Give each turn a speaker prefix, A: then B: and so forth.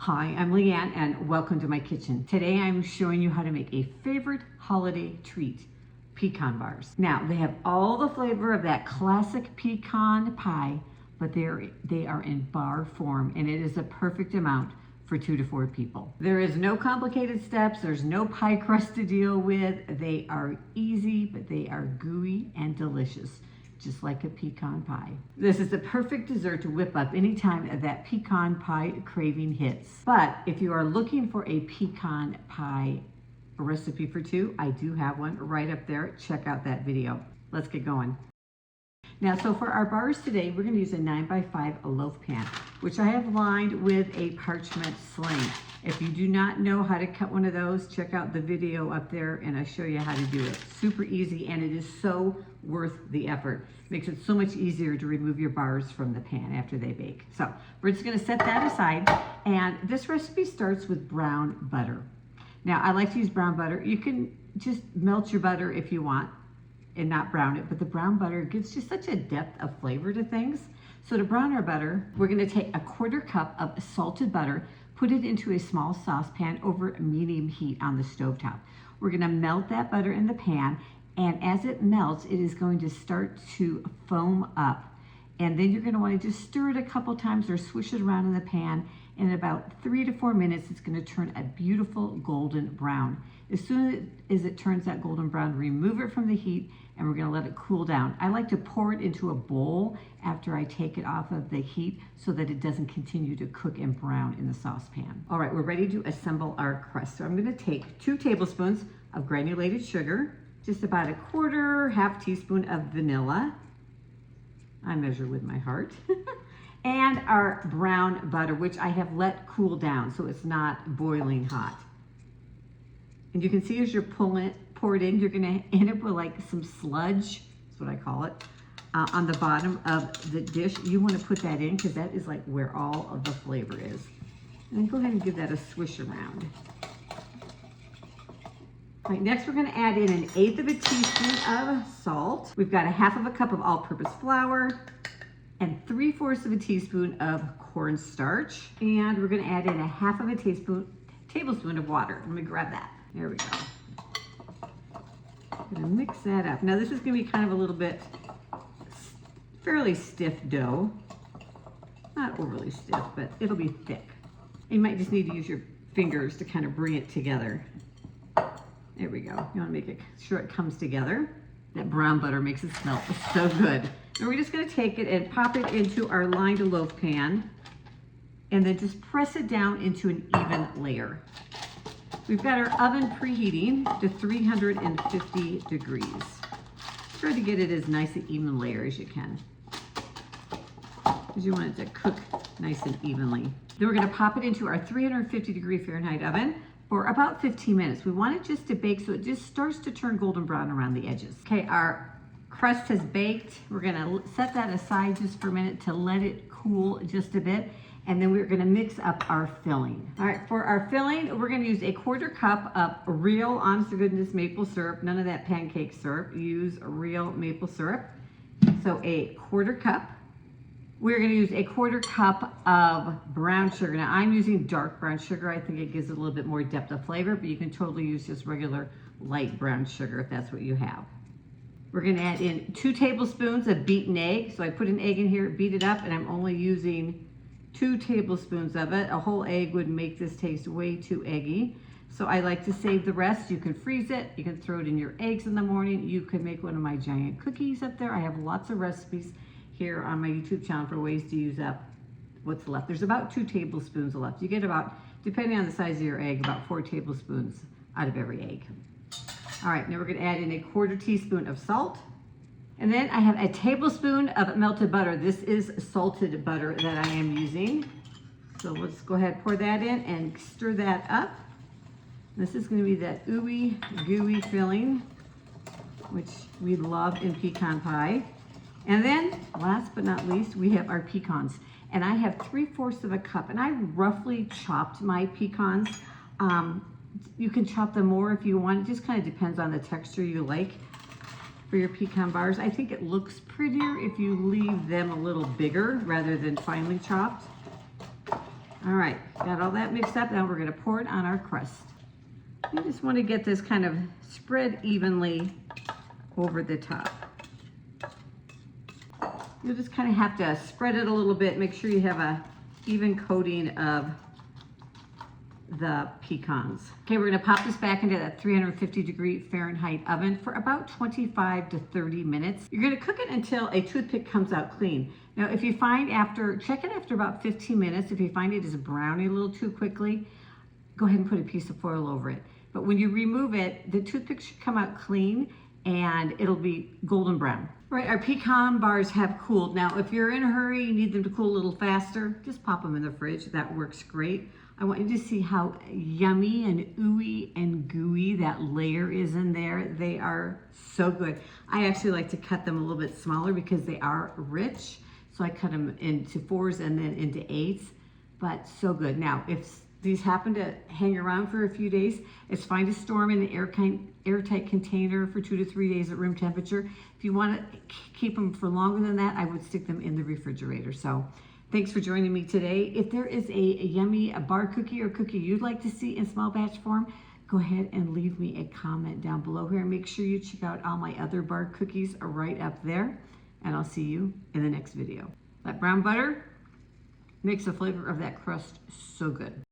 A: Hi, I'm Leanne and welcome to my kitchen. Today I'm showing you how to make a favorite holiday treat, pecan bars. Now they have all the flavor of that classic pecan pie, but they are in bar form and it is a perfect amount for 2 to 4 people. There is no complicated steps, there's no pie crust to deal with. They are easy, but they are gooey and delicious, just like a pecan pie. This is the perfect dessert to whip up anytime that pecan pie craving hits. But if you are looking for a pecan pie recipe for 2, I do have one right up there. Check out that video. Let's get going. Now, so for our bars today, we're gonna use a 9x5 loaf pan, which I have lined with a parchment sling. If you do not know how to cut one of those, check out the video up there and I show you how to do it. Super easy and it is so worth the effort. Makes it so much easier to remove your bars from the pan after they bake. So we're just gonna set that aside, and this recipe starts with brown butter. Now I like to use brown butter. You can just melt your butter if you want and not brown it, but the brown butter gives just such a depth of flavor to things. So to brown our butter, we're gonna take a 1/4 cup of salted butter, put it into a small saucepan over medium heat on the stovetop. We're gonna melt that butter in the pan, and as it melts, it is going to start to foam up. And then you're gonna wanna just stir it a couple times or swish it around in the pan. In about 3 to 4 minutes, it's gonna turn a beautiful golden brown. As soon as it turns that golden brown, remove it from the heat and we're gonna let it cool down. I like to pour it into a bowl after I take it off of the heat so that it doesn't continue to cook and brown in the saucepan. All right, we're ready to assemble our crust. So I'm gonna take 2 tablespoons of granulated sugar, just about a half teaspoon of vanilla. I measure with my heart. And our brown butter, which I have let cool down so it's not boiling hot. And you can see as you're pour it in, you're gonna end up with like some sludge, that's what I call it, on the bottom of the dish. You wanna put that in because that is like where all of the flavor is. And then go ahead and give that a swish around. All right, next we're gonna add in 1/8 teaspoon of salt. We've got 1/2 cup of all-purpose flour and 3/4 teaspoon of cornstarch. And we're gonna add in 1/2 tablespoon of water. Let me grab that. There we go. I'm gonna mix that up. Now this is gonna be kind of a little bit fairly stiff dough. Not overly stiff, but it'll be thick. You might just need to use your fingers to kind of bring it together. There we go. You wanna make sure it comes together. That brown butter makes it smell so good. And we're just gonna take it and pop it into our lined loaf pan and then just press it down into an even layer. We've got our oven preheating to 350 degrees. Try to get it as nice and even layer as you can, because you want it to cook nice and evenly. Then we're gonna pop it into our 350 degree Fahrenheit oven for about 15 minutes. We want it just to bake so it just starts to turn golden brown around the edges. Okay, our crust has baked. We're gonna set that aside just for a minute to let it cool just a bit. And then we're gonna mix up our filling. All right, for our filling, we're gonna use a 1/4 cup of real, honest to goodness maple syrup. None of that pancake syrup, use real maple syrup. So a 1/4 cup. We're gonna use a 1/4 cup of brown sugar. Now I'm using dark brown sugar. I think it gives it a little bit more depth of flavor, but you can totally use just regular light brown sugar if that's what you have. We're gonna add in 2 tablespoons of beaten egg. So I put an egg in here, beat it up, and I'm only using 2 tablespoons of it. A whole egg would make this taste way too eggy. So I like to save the rest. You can freeze it. You can throw it in your eggs in the morning. You could make one of my giant cookies up there. I have lots of recipes here on my YouTube channel for ways to use up what's left. There's about 2 tablespoons left. You get about, depending on the size of your egg, about 4 tablespoons out of every egg. All right, now we're gonna add in a 1/4 teaspoon of salt. And then I have a tablespoon of melted butter. This is salted butter that I am using. So let's go ahead and pour that in and stir that up. This is gonna be that ooey, gooey filling, which we love in pecan pie. And then, last but not least, we have our pecans. And I have 3/4 cup, and I roughly chopped my pecans. You can chop them more if you want. It just kind of depends on the texture you like for your pecan bars. I think it looks prettier if you leave them a little bigger rather than finely chopped. All right, got all that mixed up. Now we're gonna pour it on our crust. You just want to get this kind of spread evenly over the top. You'll just kind of have to spread it a little bit. Make sure you have a even coating of the pecans. Okay, we're gonna pop this back into that 350-degree Fahrenheit oven for about 25 to 30 minutes. You're gonna cook it until a toothpick comes out clean. Now, if you find check it after about 15 minutes. If you find it is browning a little too quickly, go ahead and put a piece of foil over it. But when you remove it, the toothpick should come out clean and it'll be golden brown. Right, our pecan bars have cooled. Now, if you're in a hurry, you need them to cool a little faster, just pop them in the fridge. That works great. I want you to see how yummy and ooey and gooey that layer is in there. They are so good. I actually like to cut them a little bit smaller because they are rich. So I cut them into 4s and then into 8s, but so good. Now, if these happen to hang around for a few days, it's fine to store them in an airtight container for 2 to 3 days at room temperature. If you want to keep them for longer than that, I would stick them in the refrigerator. So thanks for joining me today. If there is a yummy bar cookie or cookie you'd like to see in small batch form, go ahead and leave me a comment down below here. Make sure you check out all my other bar cookies right up there, and I'll see you in the next video. That brown butter makes the flavor of that crust so good.